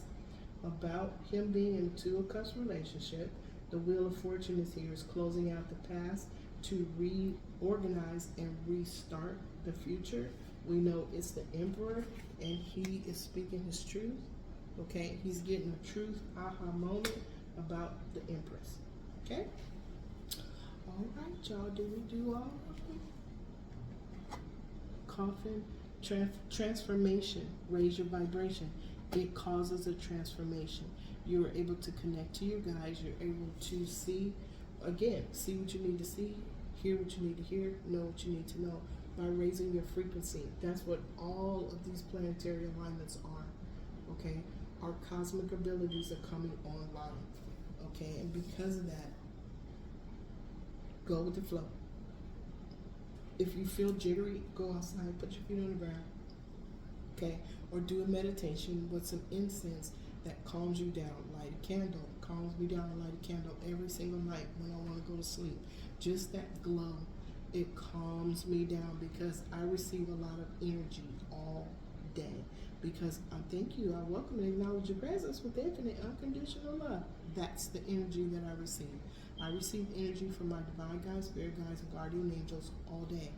about him being into a customer relationship. The Wheel of Fortune is here, is closing out the past to reorganize and restart the future. We know it's the Emperor, and he is speaking his truth. Okay, he's getting a truth aha moment about the Empress. Okay? All right, y'all. Did we do all of them? Coffin, transformation. Raise your vibration. It causes a transformation. You are able to connect to your guides. You're able to see, again, see what you need to see, hear what you need to hear, know what you need to know by raising your frequency. That's what all of these planetary alignments are. Okay? Our cosmic abilities are coming online. Okay? And because of that, go with the flow. If you feel jittery, go outside, put your feet on the ground. Okay? Or do a meditation with some incense that calms you down. Light a candle. Calms me down. Light a candle every single night when I want to go to sleep. Just that glow. It calms me down because I receive a lot of energy all day. Because I thank you. I welcome and acknowledge your presence with infinite unconditional love. That's the energy that I receive. I receive energy from my divine guides, spirit guides, and guardian angels all day.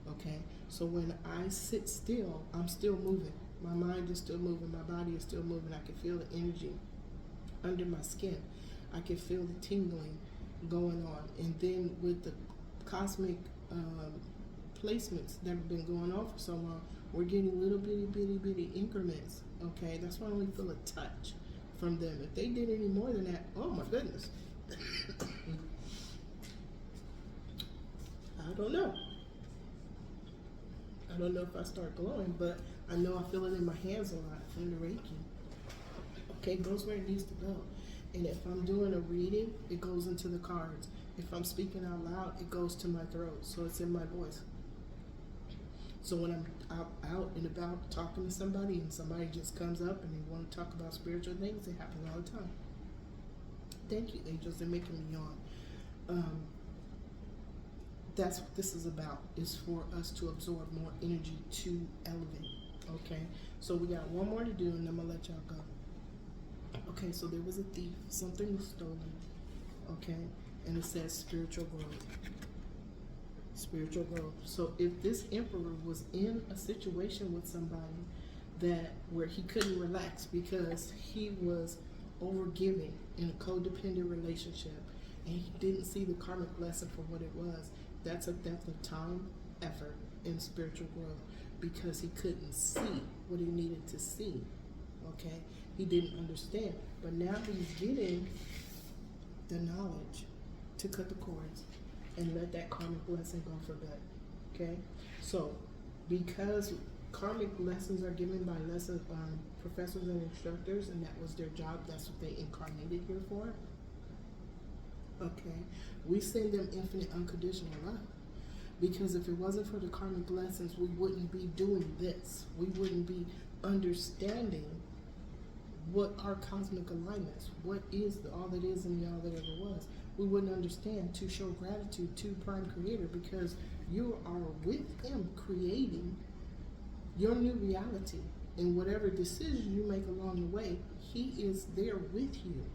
Okay? So when I sit still, I'm still moving. My mind is still moving. My body is still moving. I can feel the energy under my skin. I can feel the tingling going on. And then with the cosmic placements that have been going on for so long, we're getting little bitty increments. Okay? That's why I only feel a touch from them. If they did any more than that, oh my goodness. I don't know. I don't know if I start glowing, but I know I feel it in my hands a lot from the Reiki. Okay, it goes where it needs to go. And if I'm doing a reading, it goes into the cards. If I'm speaking out loud, it goes to my throat, so it's in my voice. So when I'm out and about talking to somebody and somebody just comes up and they want to talk about spiritual things, it happens all the time. Thank you, angels. They're making me yawn. That's what this is about, is for us to absorb more energy to elevate. Okay? So we got one more to do and I'm going to let y'all go. Okay, so there was a thief. Something was stolen. Okay? And it says spiritual growth. Spiritual growth. So if this emperor was in a situation with somebody where he couldn't relax because he was overgiving in a codependent relationship and he didn't see the karmic lesson for what it was, that's a theft of time, effort, and spiritual growth because he couldn't see what he needed to see. Okay? He didn't understand. But now he's getting the knowledge to cut the cords and let that karmic lesson go for good. Okay? So, because karmic lessons are given by professors and instructors, and that was their job, that's what they incarnated here for. Okay? We send them infinite unconditional love. Because if it wasn't for the karmic lessons, we wouldn't be doing this. We wouldn't be understanding what are cosmic alignments, what is all that is and all that ever was. We wouldn't understand to show gratitude to Prime Creator because you are with Him creating your new reality. And whatever decisions you make along the way, He is there with you.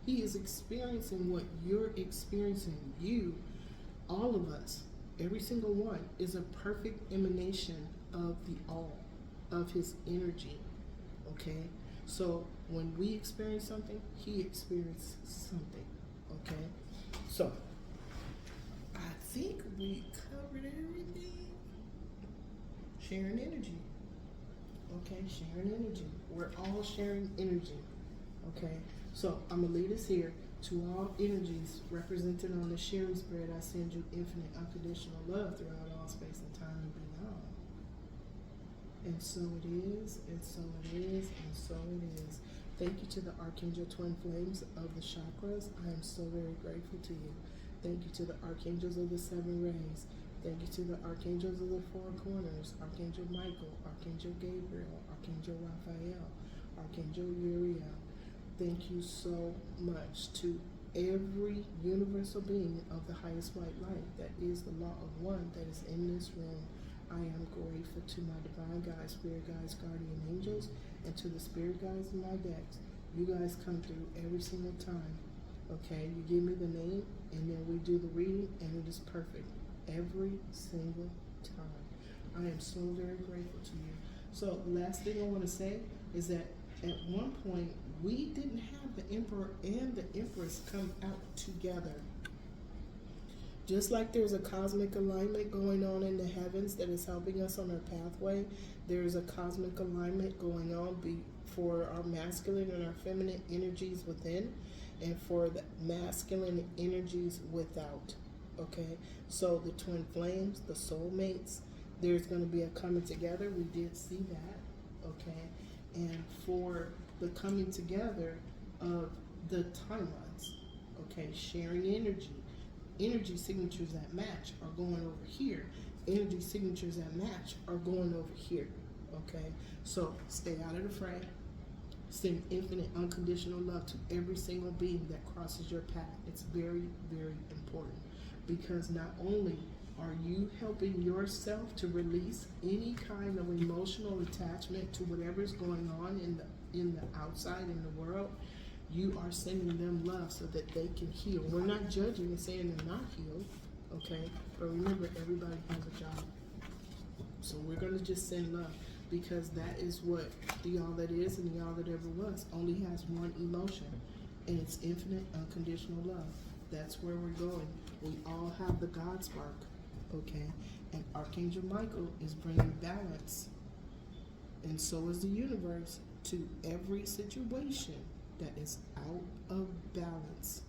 He is experiencing what you're experiencing. You, all of us, every single one, is a perfect emanation of the all. of his energy. Okay, so when we experience something, he experienced something. Okay, so I think we covered everything. Sharing energy. Okay, sharing energy. We're all sharing energy. Okay, so I'm gonna lead us here. To all energies represented on the sharing spread, I send you infinite unconditional love throughout all space and time and beyond. And so it is, and so it is, and so it is. Thank you to the Archangel Twin Flames of the chakras. I am so very grateful to you. Thank you to the Archangels of the Seven Rays. Thank you to the Archangels of the Four Corners, Archangel Michael, Archangel Gabriel, Archangel Raphael, Archangel Uriel. Thank you so much to every universal being of the highest white light that is the law of one that is in this room. I am grateful to my divine guides, spirit guides, guardian angels, and to the spirit guides in my decks. You guys come through every single time. Okay, you give me the name, and then we do the reading, and it is perfect every single time. I am so very grateful to you. So the last thing I want to say is that at one point we didn't have the Emperor and the Empress come out together. Just like there's a cosmic alignment going on in the heavens that is helping us on our pathway, there's a cosmic alignment going on for our masculine and our feminine energies within, and for the masculine energies without. Okay, so the twin flames, the soulmates, there's going to be a coming together. We did see that. Okay, and for the coming together of the timelines. Okay, sharing energy signatures that match are going over here. Energy signatures that match are going over here. Okay, so stay out of the fray. Send infinite unconditional love to every single being that crosses your path. It's very, very important, because not only are you helping yourself to release any kind of emotional attachment to whatever's going on in the outside, in the world, you are sending them love so that they can heal. We're not judging and saying they're not healed, okay? But remember, everybody has a job. So we're going to just send love, because that is what the all that is and the all that ever was only has one emotion, and it's infinite unconditional love. That's where we're going. We all have the God spark, okay? And Archangel Michael is bringing balance, and so is the universe, to every situation that is out of balance.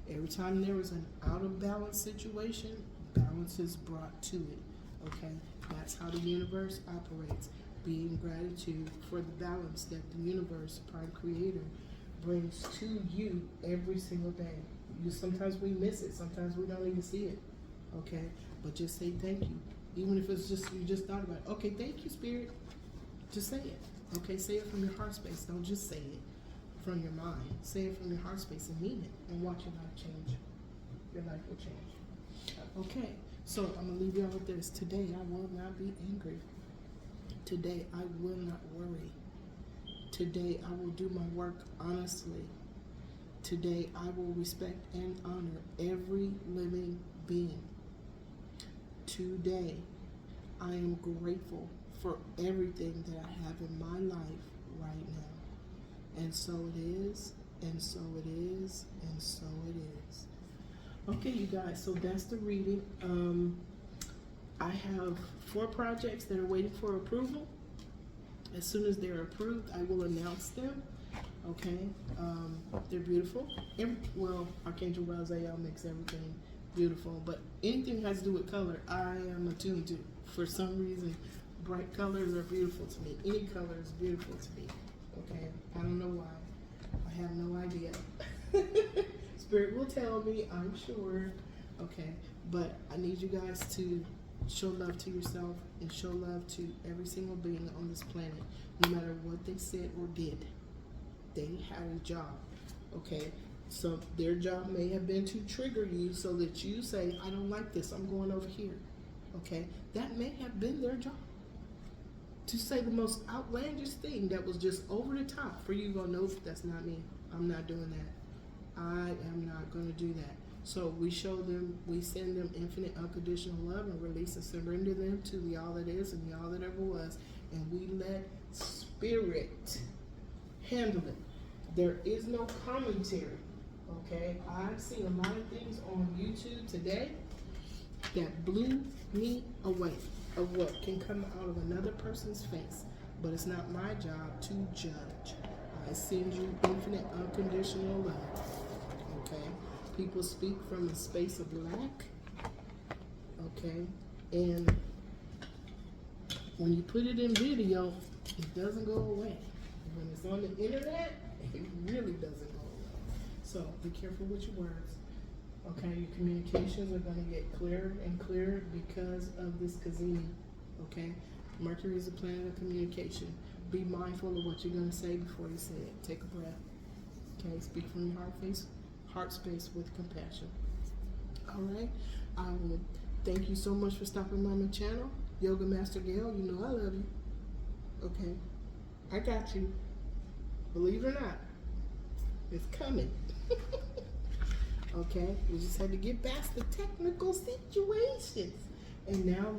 Every time there is an out of balance situation, balance is brought to it, okay? That's how the universe operates. Be in gratitude for the balance that the universe, Prime Creator, brings to you every single day. Sometimes we miss it, sometimes we don't even see it, okay? But just say thank you. Even if it's just, you just thought about it. Okay, thank you, Spirit. Just say it, okay? Say it from your heart space. Don't just say it from your mind. Say it from your heart space and mean it, and watch your life change. Your life will change. Okay, so I'm going to leave y'all with this. Today, I will not be angry. Today, I will not worry. Today, I will do my work honestly. Today, I will respect and honor every living being. Today, I am grateful for everything that I have in my life right now. And so it is, and so it is, and so it is. Okay, you guys, so that's the reading. I have 4 projects that are waiting for approval. As soon as they're approved, I will announce them. Okay, they're beautiful. Archangel Raziel makes everything beautiful, but anything has to do with color, I am attuned to. For some reason, bright colors are beautiful to me. Any color is beautiful to me. Okay, I don't know why. I have no idea. Spirit will tell me, I'm sure. Okay, but I need you guys to show love to yourself and show love to every single being on this planet, no matter what they said or did. They had a job, okay? So their job may have been to trigger you so that you say, I don't like this, I'm going over here, okay? That may have been their job. To say the most outlandish thing that was just over the top for you to go, nope, that's not me. I'm not doing that. I am not going to do that. So we show them, we send them infinite unconditional love and release and surrender them to the all that is and the all that ever was. and we let spirit handle it. There is no commentary. Okay, I've seen a lot of things on YouTube today that blew me away of what can come out of another person's face. But it's not my job to judge. I send you infinite unconditional love. Okay, people speak from a space of lack. Okay, and when you put it in video, it doesn't go away. When it's on the internet, it really doesn't go away. So be careful with your words. Okay, your communications are going to get clearer and clearer because of this Cazimi. Okay, Mercury is a planet of communication. Be mindful of what you're going to say before you say it. Take a breath. Okay, speak from your heart space with compassion. All right, I will thank you so much for stopping by my channel. Yoga Master Gail, you know I love you. Okay, I got you. Believe it or not, it's coming. Okay, we just had to get past the technical situations, and now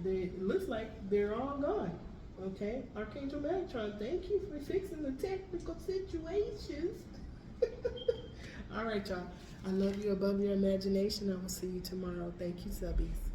it looks like they're all gone. Okay, Archangel Metatron, thank you for fixing the technical situations. All right, y'all. I love you above your imagination. I will see you tomorrow. Thank you, subbies.